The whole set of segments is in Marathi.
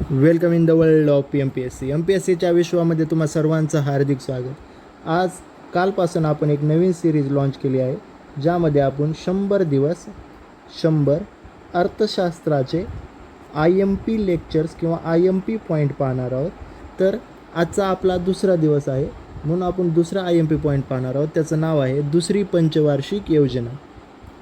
Welcome in the world of MPSC. MPSCच्या विश्वामध्ये तुम्हा सर्वांचं हार्दिक स्वागत. आज कालपासून आपण एक नवीन सिरीज लॉन्च केली आहे, ज्यामध्ये आपण 100 दिवस 100 अर्थशास्त्राचे IMP लेक्चर्स किंवा IMP पॉईंट पाहणार आहोत. तर आजचा आपला दुसरा दिवस आहे, म्हणून आपण दुसरा IMP पॉईंट पाहणार आहोत. त्याचं नाव आहे दुसरी पंचवार्षिक योजना.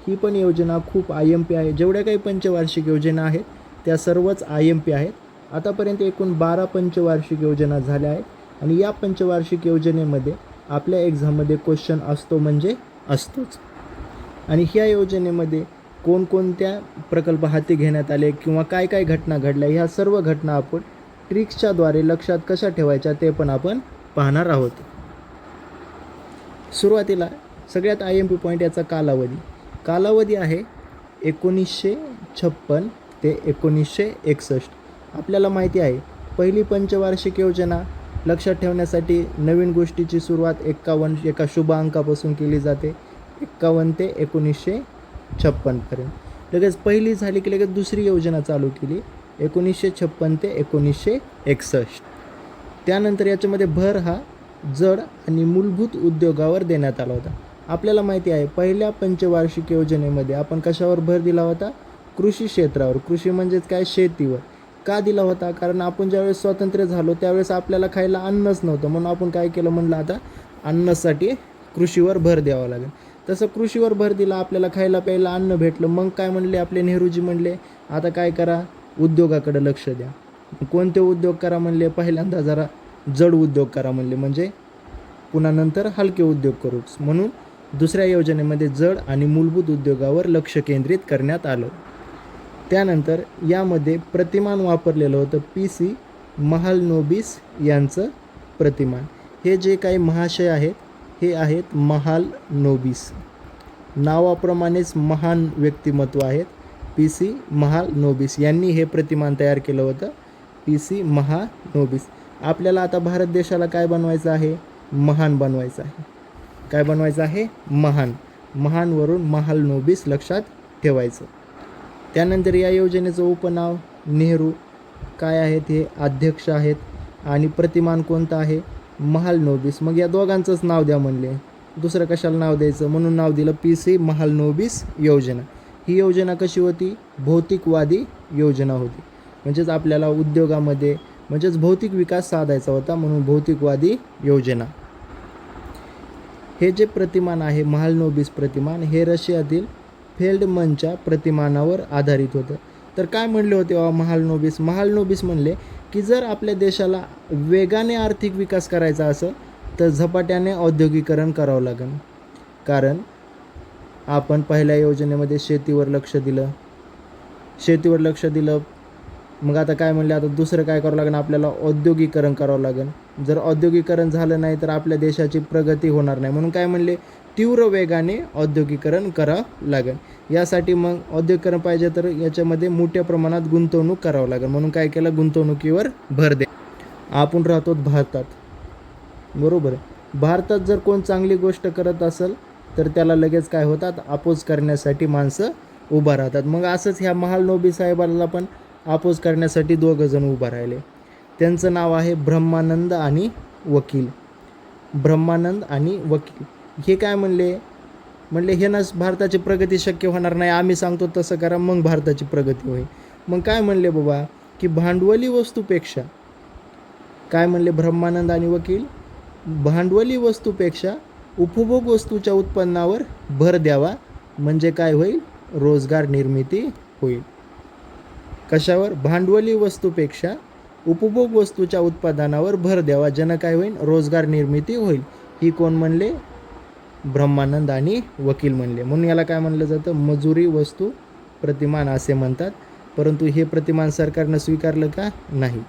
ही पण योजना खूप IMP आहे. जेवढ्या काही पंचवार्षिक योजना आहेत त्या सर्वच IMP आहेत. आतापर्यंत एकूण 12 पंचवार्षिक योजना झाल्या आहेत आणि या पंचवार्षिक योजनेमध्ये आपल्या एक्झाममध्ये क्वेश्चन असतो म्हणजे असतोच. आणि ह्या योजनेमध्ये कोणकोणत्या प्रकल्प हाती घेण्यात आले किंवा काय काय घटना घडल्या, ह्या सर्व घटना आपण ट्रिक्सच्याद्वारे लक्षात कशा ठेवायच्या ते पण आपण पाहणार आहोत. सुरुवातीला सगळ्यात IMP पॉईंट याचा कालावधी आहे 1956 ते 1961. आपल्याला माहिती आहे पहिली पंचवार्षिक योजना लक्षात ठेवण्यासाठी नवीन गोष्टीची सुरुवात 51 एका शुभ अंकापासून केली जाते. 51 ते 1956 पर्यंत. लगेच पहिली झाली की लगेच दुसरी योजना चालू केली 1956 ते 1961. त्यानंतर याच्यामध्ये भर हा जड आणि मूलभूत उद्योगावर देण्यात आला होता. आपल्याला माहिती आहे पहिल्या पंचवार्षिक योजनेमध्ये आपण कशावर भर दिला होता? कृषी क्षेत्रावर. कृषी म्हणजेच काय? शेतीवर. का दिला होता? कारण आपण ज्यावेळेस स्वातंत्र्य झालो त्यावेळेस आपल्याला खायला अन्नच नव्हतं, म्हणून आपण काय केलं म्हणलं आता अन्नासाठी कृषीवर भर द्यावा लागेल. तसं कृषीवर भर दिला, आपल्याला खायला प्यायला अन्न भेटलं. मग काय म्हणले आपले नेहरूजी? म्हणले आता काय करा, उद्योगाकडे लक्ष द्या. कोणते उद्योग करा म्हणले? पहिल्यांदा जरा जड उद्योग करा म्हणले, म्हणजे पुन्हा नंतर हलके उद्योग करू. म्हणून दुसऱ्या योजनेमध्ये जड आणि मूलभूत उद्योगावर लक्ष केंद्रित करण्यात आलं. त्यानंतर यामध्ये प्रतिमान वापरलेलं होतं PC महालनोबिस यांचं प्रतिमान. हे जे काही महाशय आहेत हे आहेत महालनोबिस. नावाप्रमाणेच महान व्यक्तिमत्व आहेत. PC महालनोबिस यांनी हे प्रतिमान तयार केलं होतं. PC महालनोबिस. आपल्याला आता भारत देशाला काय बनवायचं आहे? महान बनवायचं आहे. काय बनवायचं आहे? महान. महानवरून महालनोबिस लक्षात ठेवायचं. त्यानंतर या योजनेचं उपनाव नेहरू. काय आहेत? हे अध्यक्ष आहेत. आणि प्रतिमान कोणतं आहे? महालनोबिस. मग या दोघांचंच नाव द्या म्हणले, दुसरं कशाला नाव द्यायचं, म्हणून नाव दिलं PC महालनोबिस योजना. ही योजना कशी होती? भौतिकवादी योजना होती. म्हणजेच आपल्याला उद्योगामध्ये म्हणजेच भौतिक विकास साधायचा होता, म्हणून भौतिकवादी योजना. हे जे प्रतिमान आहे महालनोबिस प्रतिमान, हे रशियातील फेल्डमनच्या प्रतिमानावर आधारित होतं. तर काय म्हणले होते महालनोबिस? महालनोबिस म्हणले की जर आपल्या देशाला वेगाने आर्थिक विकास करायचा असेल तर झपाट्याने औद्योगिकरण करावं लागेल. कारण आपण पहिल्या योजनेमध्ये शेतीवर लक्ष दिलं. मग आता काय म्हणले? आता दुसरं काय करावं लागेल? आपल्याला औद्योगिकरण करावं लागेल. जर औद्योगिकरण झालं नाही तर आपल्या देशाची प्रगती होणार नाही. म्हणून काय म्हणले? तीव्र वेगाने औद्योगिकरण करावं लागेल. यासाठी मग औद्योगिकरण पाहिजे तर याच्यामध्ये मोठ्या प्रमाणात गुंतवणूक करावं लागेल. म्हणून काय केलं? गुंतवणुकीवर भर दे. आपण राहतो भारतात, बरोबर आहे. भारतात जर कोण चांगली गोष्ट करत असेल तर त्याला लगेच काय होतात? अपोज करण्यासाठी माणसं उभा राहतात. मग असंच ह्या महालनोबिस साहेबाला पण अपोज करण्यासाठी 2 जण उभा राहिले. त्यांचं नाव आहे ब्रह्मानंद आणि वकील. ब्रह्मानंद आणि वकील. हे काय म्हणले? हे ना भारताची प्रगती शक्य होणार नाही, आम्ही सांगतो तसं करा मग भारताची प्रगती होईल. मग काय म्हणले बाबा की भांडवली वस्तूपेक्षा, काय म्हणले ब्रह्मानंद आणि वकील? भांडवली वस्तूपेक्षा उपभोग वस्तूच्या उत्पन्नावर भर द्यावा, म्हणजे काय होईल? रोजगार निर्मिती होईल. कशावर? भांडवली वस्तूपेक्षा उपभोग वस्तूच्या उत्पादनावर भर द्यावा, ज्यानं काय होईल? रोजगार निर्मिती होईल. ही कोण म्हणले? ब्रह्मानंद आणि वकील म्हणले. म्हणून याला काय म्हणलं जातं? मजुरी वस्तू प्रतिमान असे म्हणतात. परंतु हे प्रतिमान सरकारनं स्वीकारलं का? नाही.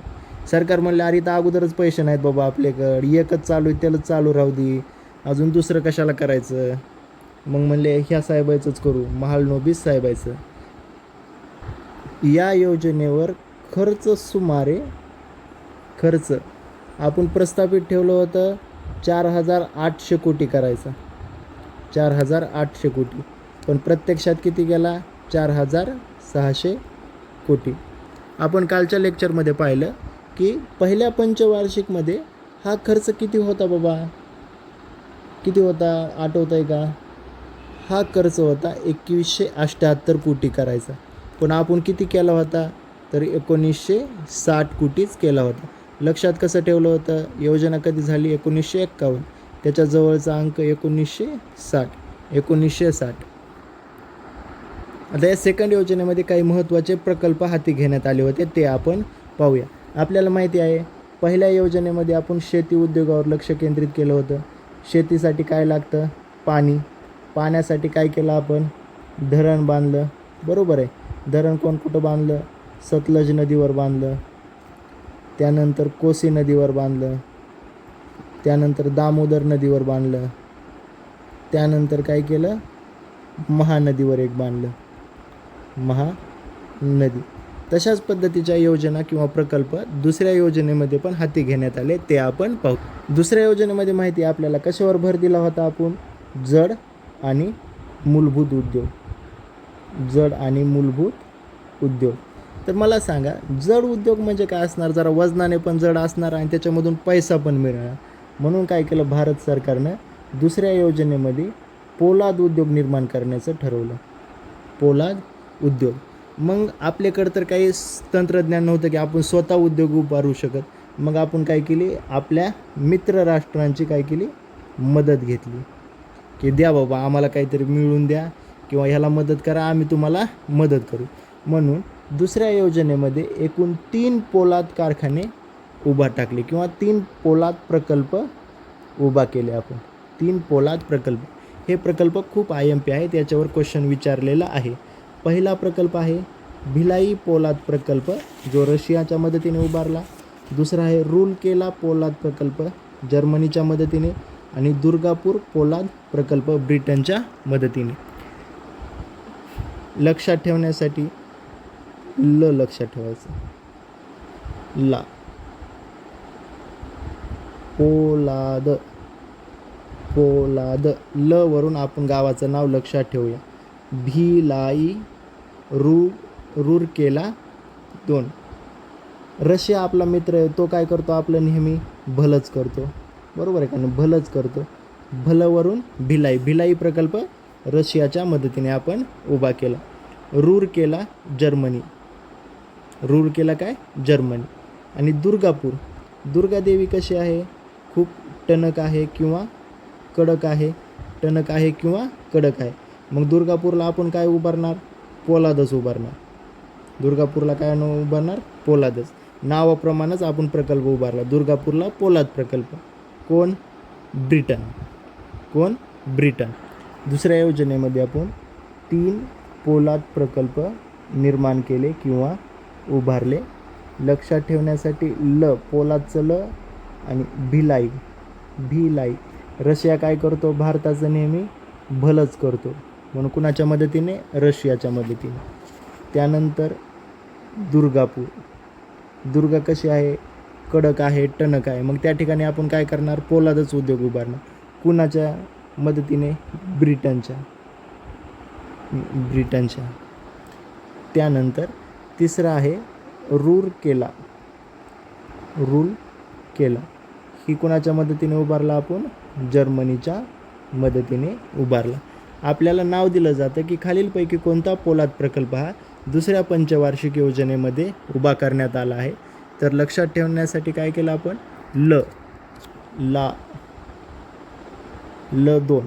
सरकार म्हणले अरे तर अगोदरच पैसे नाहीत बाबा आपल्याकडे, एकच चालू आहे त्यालाच चालू राहू दे, अजून दुसरं कशाला करायचं. मग म्हणले ह्या साहेबायचंच करू, महालनोबिस साहेबायचं. या योजनेवर खर्च आपण प्रस्थापित ठेवलं होतं 4800 कोटी करायचा. 4800 कोटी. पण प्रत्यक्षात किती गेला? 4600 कोटी. आपण कालच्या लेक्चरमध्ये पाहिलं की पहिल्या पंचवार्षिकमध्ये हा खर्च किती होता बाबा, किती होता आठवतं आहे का? हा खर्च होता 2178 कोटी करायचा. पण आपण किती केला होता, तर 1960 कोटीच केला होता. लक्षात कसं ठेवलं होतं, योजना कधी झाली 1951, त्याच्या जवळचा अंक 1960. आता या सेकंड योजनेमध्ये काही महत्त्वाचे प्रकल्प हाती घेण्यात आले होते, ते आपण पाहूया. आपल्याला माहिती आहे पहिल्या योजनेमध्ये आपण शेती उद्योगावर लक्ष केंद्रित केलं होतं. शेतीसाठी काय लागतं, पाणी. पाण्यासाठी काय केलं आपण, धरण बांधलं. बरोबर आहे. धरण कुठं बांधलं, सतलज नदीवर बांधलं, त्यानंतर कोसी नदीवर बांधलं, त्यानंतर दामोदर नदीवर बांधलं, त्यानंतर काय केलं, महानदीवर एक बांधलं, महानदी. तशाच पद्धतीच्या योजना किंवा प्रकल्प दुसऱ्या योजनेमध्ये पण हाती घेण्यात आले, ते आपण पाहू. दुसऱ्या योजनेमध्ये माहिती आहे आपल्याला कशावर भर दिला होता आपण, जड आणि मूलभूत उद्योग. जड आणि मूलभूत उद्योग. तर मला सांगा जड उद्योग म्हणजे काय असणार, जरा वजनाने पण जड असणार आणि त्याच्यामधून पैसा पण मिळणार. म्हणून काय केलं भारत सरकारनं दुसऱ्या योजनेमध्ये पोलाद उद्योग निर्माण करण्याचं ठरवलं. पोलाद उद्योग. मग आपल्याकडं तर काही तंत्रज्ञान नव्हतं की आपण स्वतः उद्योग उभारू शकत. मग आपण काय केली, आपल्या मित्र राष्ट्रांची काय केली, मदत घेतली की द्या बाबा आम्हाला काहीतरी मिळवून द्या किंवा ह्याला मदत करा, आम्ही तुम्हाला मदत करू. म्हणून दुसऱ्या योजनेमध्ये एकूण 3 पोलाद कारखाने उभा टाकले किंवा 3 पोलाद प्रकल्प उभा केले आपण. 3 पोलाद प्रकल्प. हे प्रकल्प खूप IMP आहे, त्याच्यावर क्वेश्चन विचारलेला आहे. पहिला प्रकल्प आहे भिलाई पोलाद प्रकल्प, जो रशियाच्या मदतीने उभारला. दुसरा आहे रूरकेला पोलाद प्रकल्प, जर्मनीच्या मदतीने. आणि दुर्गापूर पोलाद प्रकल्प, ब्रिटनच्या मदतीने. लक्षात ठेवण्यासाठी लक्षात ठेवायचं, ला. पोलाद ल वरून आपण गावाचं नाव लक्षात ठेवूया. भिलाई, रूरकेला 2. रशिया आपला मित्र आहे, तो काय करतो, आपलं नेहमी भलंच करतो. बरोबर आहे का नाही, भलंच करतो. भलंवरून भिलाई प्रकल्प रशियाच्या मदतीने आपण उभा केला. रूरकेला जर्मनी. आणि दुर्गादेवी कशी आहे, खूप टणक आहे किंवा कडक आहे. मग दुर्गापूरला आपण काय उभारणार, पोलादच उभारणार. दुर्गापूरला काय उभारणार, पोलादच. नावाप्रमाणेच आपण प्रकल्प उभारला, दुर्गापूरला पोलाद प्रकल्प. कोण, ब्रिटन. दुसऱ्या योजनेमध्ये आपण 3 पोलाद प्रकल्प निर्माण केले किंवा उभारले. लक्षात ठेवण्यासाठी पोलादचं ल आणि भिलाई. रशिया काय करतो, भारताचं नेहमी भलंच करतो, म्हणून कुणाच्या मदतीने, रशियाच्या मदतीने. त्यानंतर दुर्गा कशी आहे, कडक आहे, टणक आहे. मग त्या ठिकाणी आपण काय करणार, पोलादच उद्योग उभारणार. कुणाच्या मदतीने, ब्रिटनच्या. त्यानंतर तिसरा आहे रूरकेला. ही कुणाच्या मदतीने उभारला आपण, जर्मनीच्या मदतीने उभारला. आपल्याला नाव दिलं जातं की खालीलपैकी कोणता पोलाद प्रकल्प हा दुसऱ्या पंचवार्षिक योजनेमध्ये उभा करण्यात आला आहे. तर लक्षात ठेवण्यासाठी काय केलं आपण, ल2.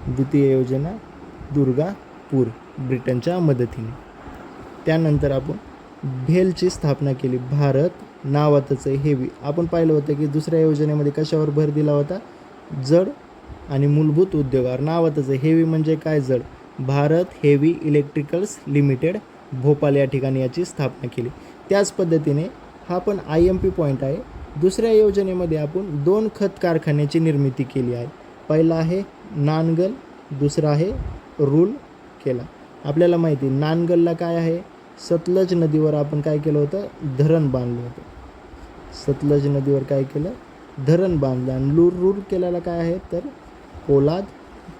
द्वितीय योजना दुर्गापूर, ब्रिटनच्या मदतीने. त्यानंतर आपण भेलची स्थापना केली. भारत नावातच आहे हेवी. आपण पाहिलं होतं की दुसऱ्या योजनेमध्ये कशावर भर दिला होता, जड आणि मूलभूत उद्योगावर. नावातच आहे हेवी म्हणजे काय, जड. Bharat heavy electricals limited, Bhopal या ठिकाणी याची स्थापना केली. त्याच पद्धतीने हा पण IMP पॉईंट आहे. दुसऱ्या योजनेमध्ये आपण 2 खत कारखान्याची निर्मिती केली आहे. पहिला आहे नानगल, दुसरा आहे रूरकेला. आपल्याला माहिती आहे नानगलला काय आहे, सतलज नदीवर आपण काय केलं होतं, धरण बांधलं होतं. सतलज नदीवर काय केलं, धरण बांधलं. आणि रूरकेलाला काय आहे, तर पोलाद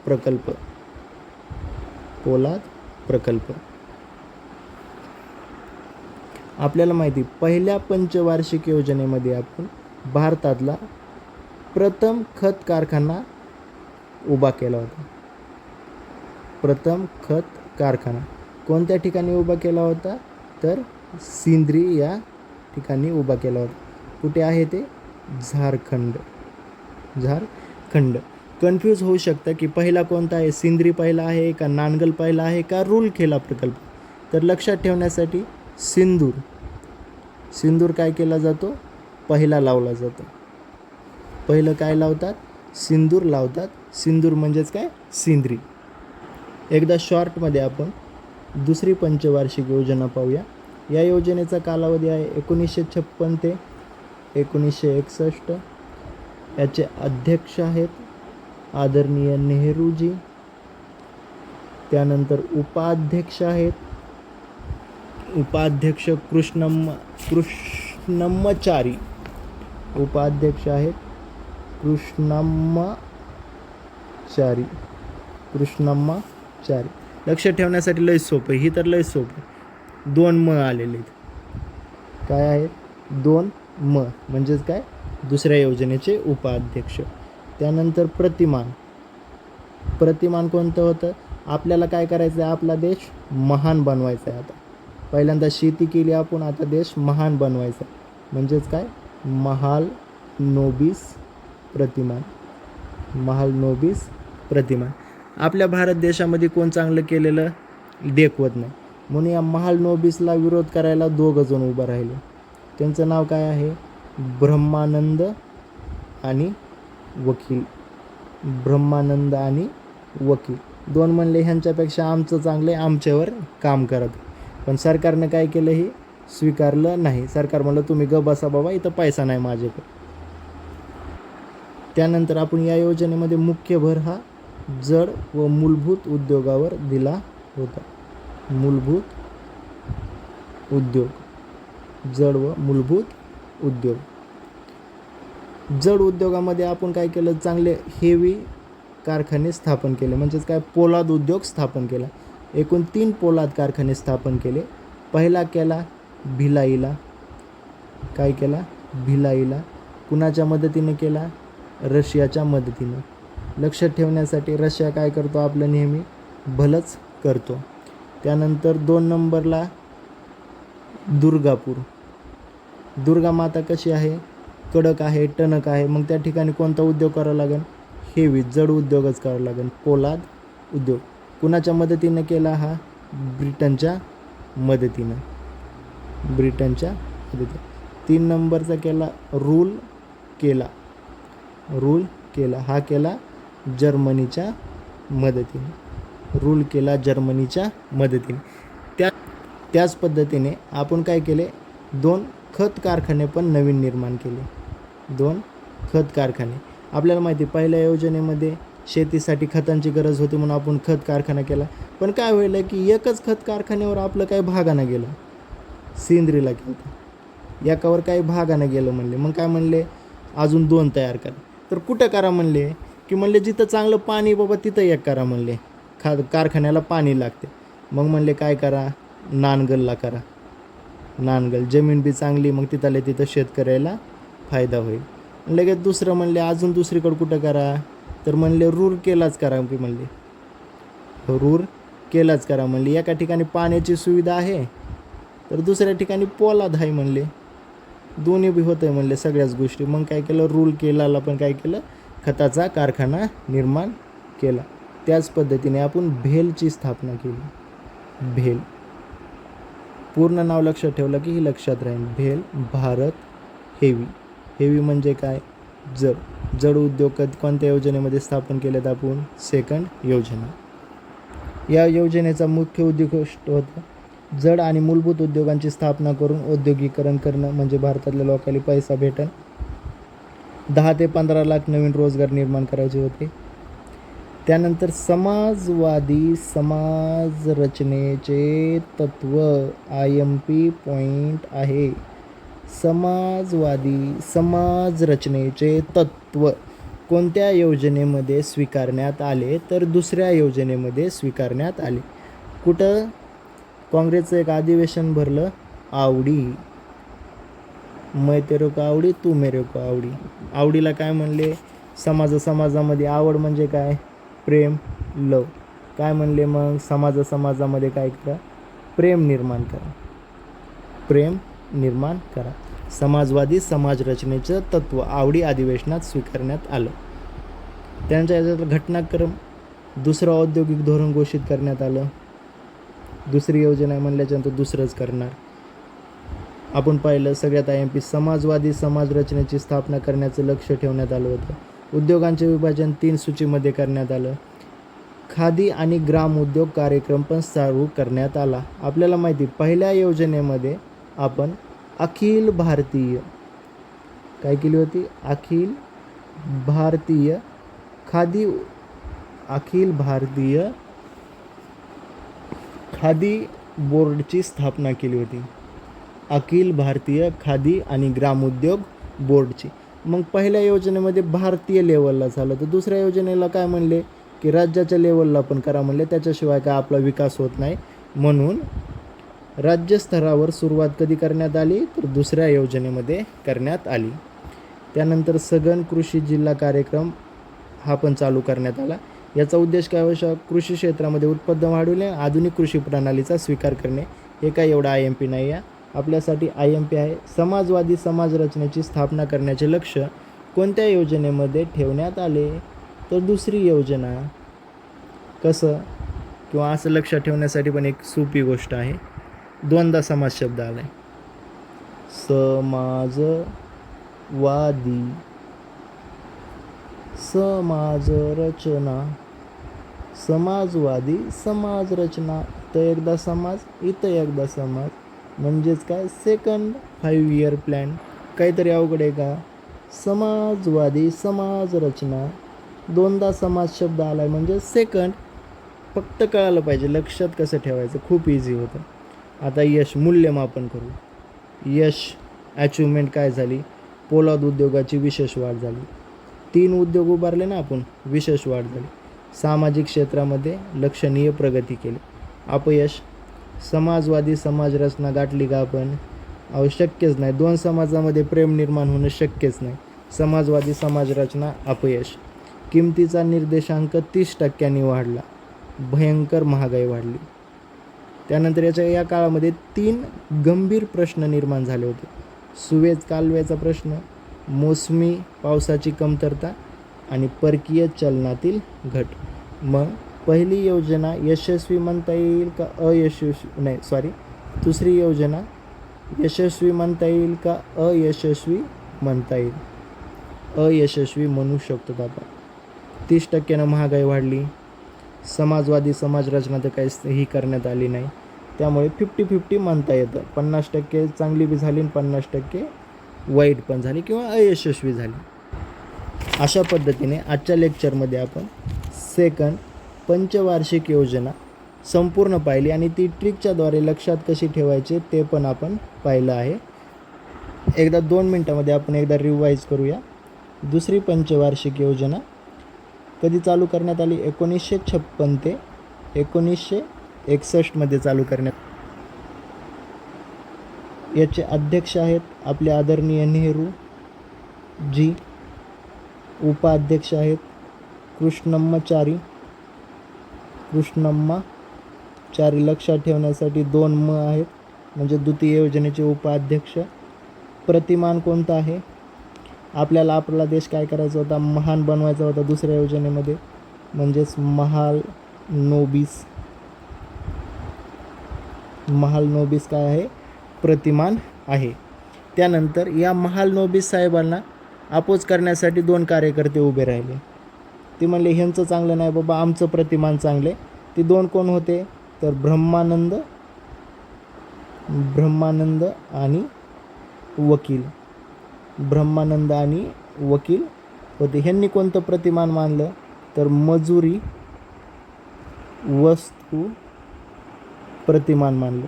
प्रकल्प. आपल्याला माहिती पहिल्या पंचवार्षिक योजनेमध्ये आपण भारतातला प्रथम खत कारखाना उभा केला होता. प्रथम खत कारखाना कोणत्या ठिकाणी उभा केला होता? तर सिंद्री या ठिकाणी उभा केला होता. कुठे आहे ते? झारखंड. कन्फ्यूज होऊ शकतं की पहिला कोणता आहे, सिंद्री पहिला आहे का नानगल पहिला आहे का रूरकेला प्रकल्प? तर लक्षात ठेवण्यासाठी सिंदूर काय केला जातो? पहिला लावला जातो. पहिलं काय लावतात? सिंदूर लावतात. सिंदूर म्हणजेच काय? सिंद्री. एकदा शॉर्टमध्ये आपण दुसरी पंचवार्षिक योजना पाहूया. या योजनेचा कालावधी आहे 1956 ते 1961. याचे अध्यक्ष आहेत आदरणीय नेहरूजी. त्यानंतर उपाध्यक्ष आहेत कृष्णम्माचारी. उपाध्यक्ष आहेत कृष्णम्माचारी. लक्ष ठेवण्यासाठी लय सोपं, ही तर लय सोपं. 2 म आलेले आहेत. काय आहेत? 2 म म्हणजेच काय? दुसऱ्या योजनेचे उपाध्यक्ष. त्यानंतर प्रतिमान कोणतं होतं? आपल्याला काय करायचं आहे? आपला देश महान बनवायचा आहे. आता पहिल्यांदा शेती केली आपण, आता देश महान बनवायचा म्हणजेच काय? महालनोबिस प्रतिमान. आपल्या भारत देशामध्ये कोण चांगलं केलेलं देखवत नाही, म्हणून या महालनोबिसला विरोध करायला 2 जण उभं राहिले. त्यांचं नाव काय आहे? ब्रह्मानंद आणि वकील. 2 म्हणले ह्यांच्यापेक्षा आमचं चांगलं आहे, आमच्यावर काम करत. पण सरकारनं काय केलं? हे स्वीकारलं नाही. सरकार म्हणलं तुम्ही ग बसा बाबा, इथं पैसा नाही माझ्याकडे. त्यानंतर आपण या योजनेमध्ये मुख्य भर हा जड व मूलभूत उद्योगावर दिला होता. जड व मूलभूत उद्योग. जड उद्योगामध्ये आपण काय केलं? चांगले हेवी कारखाने स्थापन केले, म्हणजेच काय? पोलाद उद्योग स्थापन केला. एकूण 3 पोलाद कारखाने स्थापन केले. पहिला केला भिलाईला. काय केला? भिलाईला. कुणाच्या मदतीने केला? रशियाच्या मदतीने. लक्षात ठेवण्यासाठी रशिया काय करतो? आपलं नेहमी भलंच करतो. त्यानंतर 2 नंबरला दुर्गा माता कशी आहे? कडक आहे, टणक आहे. मग त्या ठिकाणी कोणता उद्योग करावा लागेल? हेवी जड उद्योगच करावा लागेल, पोलाद उद्योग. कुणाच्या मदतीनं केला हा? ब्रिटनच्या मदतीनं. 3 नंबरचा केला रूल केला. हा केला जर्मनीच्या मदतीने. त्याच पद्धतीने आपण काय केले? 2 खत कारखाने पण नवीन निर्माण केले. 2 खत कारखाने. आपल्याला माहिती पहिल्या योजनेमध्ये शेतीसाठी खतांची गरज होती म्हणून आपण खत कारखाना केला. पण काय होईल की एकच खत कारखान्यावर आपलं काही भागानं गेलं. सिंद्रीला केलं, एकावर काही भागानं गेलं म्हणले. मग काय म्हणले? अजून 2 तयार करा. तर कुठं करा म्हणले? की म्हणले जिथं चांगलं पाणी बाबा तिथं एक करा म्हणले. कारखान्याला पाणी लागते. मग म्हणले काय करा? नानगलला करा. नानगल जमीन बी चांगली, मग तिथं शेतकऱ्याला फायदा होईल. लगेच दुसरं म्हणले अजून दुसरीकडे कुठं करा? तर म्हणले रूरकेलाच करा. की म्हणले रूरकेलाच करा म्हणले. एका ठिकाणी पाण्याची सुविधा आहे तर दुसऱ्या ठिकाणी पोलाद आहे म्हणले. दोन्ही बी होतं आहे म्हणले सगळ्याच गोष्टी. मग काय केलं? रूरकेलाला पण काय केलं? खताचा कारखाना निर्माण केला. त्याच पद्धतीने आपण भेलची स्थापना केली. भेल पूर्ण नाव लक्षात ठेवलं की ही लक्षात राहील. भेल भारत हेवी म्हणजे काय? जड उद्योग कोणत्या योजनेमध्ये स्थापन केलेत आपण? 2nd योजना. या योजनेचा मुख्य उद्दिष्ट होता जड आणि मूलभूत उद्योगांची स्थापना करून औद्योगिकरण करणं, म्हणजे भारतातल्या लोकांना पैसा भेटेल. 10 ते 15 लाख नवीन रोजगार निर्माण करायचे होते. त्यानंतर समाजवादी समाज रचनेचे तत्त्व IMP पॉईंट आहे. समाजवादी समाज रचनेचे तत्त्व कोणत्या योजनेमध्ये स्वीकारण्यात आले? तर दुसऱ्या योजनेमध्ये स्वीकारण्यात आले. कुठं? काँग्रेसचं एक अधिवेशन भरलं आवडी, मैं तेरे को आवडी, तू मेरे को आवडी. आवडीला काय म्हणले? समाजामध्ये आवड म्हणजे काय? प्रेम, लव. काय म्हणले मग? समाजामध्ये काय करा? प्रेम निर्माण करा. प्रेम निर्माण करा. समाजवादी समाज रचनेचं तत्त्व आवडी अधिवेशनात स्वीकारण्यात आलं. त्यांच्या याच्यात घटनाक्रम, दुसरं औद्योगिक धोरण घोषित करण्यात आलं. दुसरी योजना म्हणल्याच्यानंतर दुसरंच करणार. आपण पाहिलं सगळ्यात IMP समाजवादी समाज रचनेची स्थापना करण्याचं लक्ष ठेवण्यात आलं होतं. उद्योगांचे विभाजन 3 सूचीमध्ये करण्यात आलं. खादी आणि ग्राम उद्योग कार्यक्रम पण चालू करण्यात आला. आपल्याला माहिती पहिल्या योजनेमध्ये आपण अखिल भारतीय काय केली होती? अखिल भारतीय खादी बोर्डची स्थापना केली होती. अखिल भारतीय खादी आणि ग्रामोद्योग बोर्डची. मग पहिल्या योजनेमध्ये भारतीय लेवलला झालं, तर दुसऱ्या योजनेला काय म्हणले की राज्याच्या लेवलला पण करा म्हणले. त्याच्याशिवाय काय आपला विकास होत नाही. म्हणून राज्यस्तरावर सुरुवात कधी करण्यात आली? तर दुसऱ्या योजनेमध्ये करण्यात आली. त्यानंतर सघन कृषी जिल्हा कार्यक्रम हा पण चालू करण्यात आला. याचा उद्देश काय होता? कृषी क्षेत्रामध्ये उत्पादन वाढवणे, आधुनिक कृषी प्रणालीचा स्वीकार करणे. हे काय एवढा IMP नाही आहे आपल्यासाठी. IMP आहे समाजवादी समाज रचनेची स्थापना करण्याचे लक्ष कोणत्या योजनेमध्ये ठेवण्यात आले? तर दुसरी योजना. कसं? किंवा असं लक्षात ठेवण्यासाठी पण एक सोपी गोष्ट आहे. दोनदा समाज शब्द आला आहे. समाजवादी समाज रचना, समाजवादी समाज रचना. इथं एकदा समाज, इथं एकदा समाज, म्हणजेच काय? Second 5 year plan. काहीतरी अवघड आहे का? समाजवादी समाज रचना, दोनदा समाज शब्द आला आहे म्हणजे सेकंड. फक्त कळालं पाहिजे, लक्षात कसं ठेवायचं, खूप इझी होतं. आता यश मूल्यमापन करू. यश अचिव्हमेंट काय झाली? पोलाद उद्योगाची विशेष वाढ झाली. 3 उद्योग उभारले ना आपण, विशेष वाढ झाली. सामाजिक क्षेत्रामध्ये लक्षणीय प्रगती केली. अपयश, समाजवादी समाज रचना गाठली का आपण? शक्यच नाही. 2 समाजामध्ये प्रेम निर्माण होणं शक्यच नाही. समाजवादी समाज रचना अपयश. किमतीचा निर्देशांक 30% वाढला. भयंकर महागाई वाढली. त्यानंतर या काळामध्ये 3 गंभीर प्रश्न निर्माण झाले होते. सुएझ कालव्याचा प्रश्न, मोसमी पावसाची कमतरता आणि परकीय चलनातील घट. मग पहिली योजना यशस्वी म्हणता येईल का अयशस्वी? नाही सॉरी, दुसरी योजना यशस्वी म्हणता येईल का अयशस्वी म्हणता येईल? अयशस्वी म्हणू शकतो आपण. 30% महागाई वाढली. समाजवादी समाज रचना तर काही ही करण्यात आली नाही. त्यामुळे 50-50 म्हणता येतं. 50% चांगली बी झाली आणि 50% वाईट पण झाली किंवा अयशस्वी झाली. अशा पद्धतीने आजच्या लेक्चरमध्ये आपण सेकंड पंचवार्षिक योजना संपूर्ण पाहिली आणि ती ट्रिकच्याद्वारे लक्षात कशी ठेवायची ते पण आपण पाहिलं आहे. एकदा 2 मिनटामध्ये आपण एकदा रिवाईज करूया. दुसरी पंचवार्षिक योजना कधी चालू करण्यात आली? 1956 ते 1961 मध्ये चालू करण्यात. याचे अध्यक्ष आहेत आपले आदरणीय नेहरू जी. उपाध्यक्ष आहेत कृष्णम्माचारी. लक्षात ठेवण्यासाठी 2 म आहेत, म्हणजे द्वितीय योजनेचे उपाध्यक्ष. प्रतिमान कोणता आहे? आपल्याला आपला देश काय करायचा होता? महान बनवायचा होता दुसऱ्या योजनेमध्ये, म्हणजेच महालनोबिस काय आहे? प्रतिमान आहे. त्यानंतर या महालनोबिस साहेबांना अपोज करण्यासाठी 2 कार्यकर्ते उभे राहिले. ते म्हणले ह्यांचं चांगलं नाही बाबा, आमचं प्रतिमान चांगले. ते 2 कोण होते? तर ब्रह्मानंद आणि वकील होते. ह्यांनी कोणतं प्रतिमान मानलं? तर मजुरी वस्तू प्रतिमान मानलं.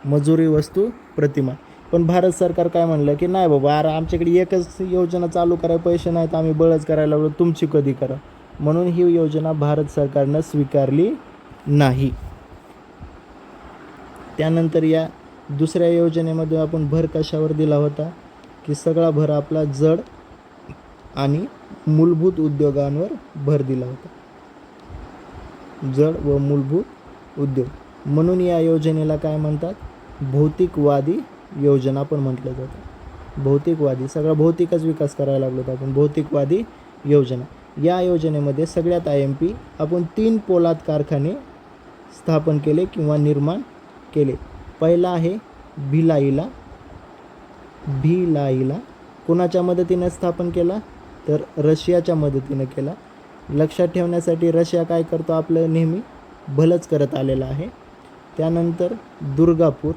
मजुरी वस्तू प्रतिमान. पण भारत सरकार काय म्हणलं की नाही बाबा, अरे आमच्याकडे एकच योजना चालू करायला पैसे नाहीत, आम्ही बळच करायला लागलो, तुमची कधी करा. म्हणून ही योजना भारत सरकारनं स्वीकारली नाही. त्यानंतर या दुसऱ्या योजनेमध्ये आपण भर कशावर दिला होता की सगळा भर आपला जड आणि मूलभूत उद्योगांवर भर दिला होता. जड व मूलभूत उद्योग, म्हणून या योजनेला काय म्हणतात, भौतिकवादी योजना पण म्हटलं जातं. भौतिकवादी, सगळा भौतिकच विकास करायला लागलो होतो आपण. भौतिकवादी योजना, या योजनेमध्ये सगळ्यात IMP आपण 3 पोलाद कारखाने स्थापन केले किंवा निर्माण केले. पहिला आहे भिलाईला. कोणाच्या मदतीने स्थापन केला तर रशियाच्या मदतीने केला. लक्षात ठेवण्यासाठी रशिया काय करतो, आपलं नेहमी भलंच करत आलेलं आहे. त्यानंतर दुर्गापूर.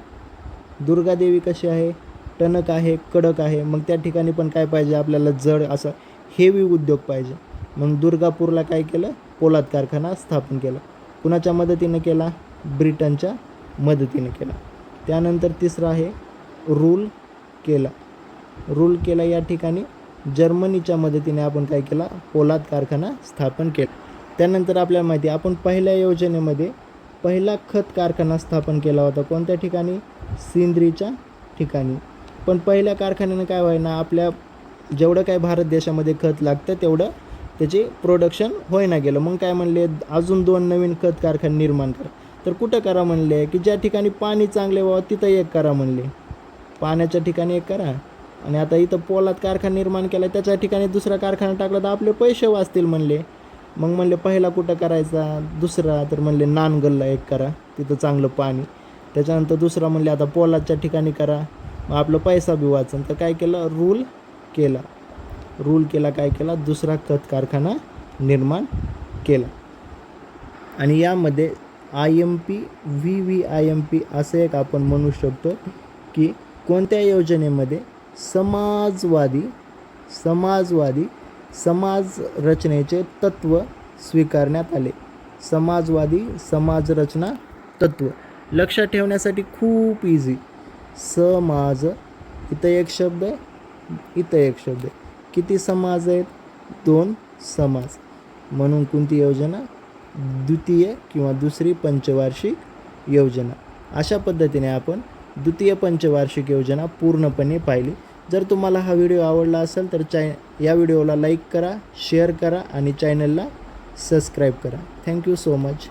दुर्गादेवी कशी आहे, टणक आहे, कडक आहे. मग त्या ठिकाणी पण काय पाहिजे आपल्याला, जड असं हेवी उद्योग पाहिजे. मग दुर्गापूरला काय केलं, पोलाद कारखाना स्थापन केला. कुणाच्या मदतीने केला, ब्रिटनच्या मदतीने केला. त्यानंतर तिसरा आहे रूरकेला. या ठिकाणी जर्मनीच्या मदतीने आपण काय केला, पोलाद कारखाना स्थापन केला. त्यानंतर आपल्याला माहिती आहे आपण पहिल्या योजनेमध्ये पहिला खत कारखाना स्थापन केला होता. कोणत्या ठिकाणी, सिंद्रीच्या ठिकाणी. पण पहिल्या कारखान्यानं काय व्हायना, आपल्या जेवढं काय भारत देशामध्ये खत लागतं तेवढं त्याचे प्रोडक्शन होईना गेलं. मग काय म्हणले, अजून 2 नवीन खत कारखाने निर्माण करा. तर कुठं करा म्हणले, की ज्या ठिकाणी पाणी चांगले व्हावं तिथं एक करा म्हणले. पाण्याच्या ठिकाणी एक करा. आणि आता इथं पोलाद कारखाना निर्माण केला, त्याच्या ठिकाणी दुसरा कारखाना टाकला तर आपले पैसे वाचतील म्हणले. मग म्हणले पहिला कुठं करायचा, दुसरा, तर म्हणले नानगलला एक करा, तिथं चांगलं पाणी. त्याच्यानंतर दुसरा म्हणले आता पोलादच्या ठिकाणी करा, मग आपलं पैसा बी वाचन. तर काय केलं, रूल केला काय केला, दुसरा खत कारखाना निर्माण केला. आणि यामध्ये IMP VVIMP असं एक आपण म्हणू शकतो की कोणत्या योजनेमध्ये समाज रचनेचे तत्त्व स्वीकारण्यात आले. समाजवादी समाज रचना तत्त्व लक्षात ठेवण्यासाठी खूप इझी. समाज, इथं एक शब्द आहे, इथं एक शब्द आहे. किती समाज आहेत, 2 समाज. म्हणून कोणती योजना, द्वितीय किंवा दुसरी पंचवार्षिक योजना. अशा पद्धतीने आपण द्वितीय पंचवार्षिक योजना पूर्णपणे पाहिली. जर तुम्हाला हा व्हिडिओ आवडला असेल तर या व्हिडिओला लाईक करा, शेअर करा आणि चॅनलला सबस्क्राईब करा. Thank you so much.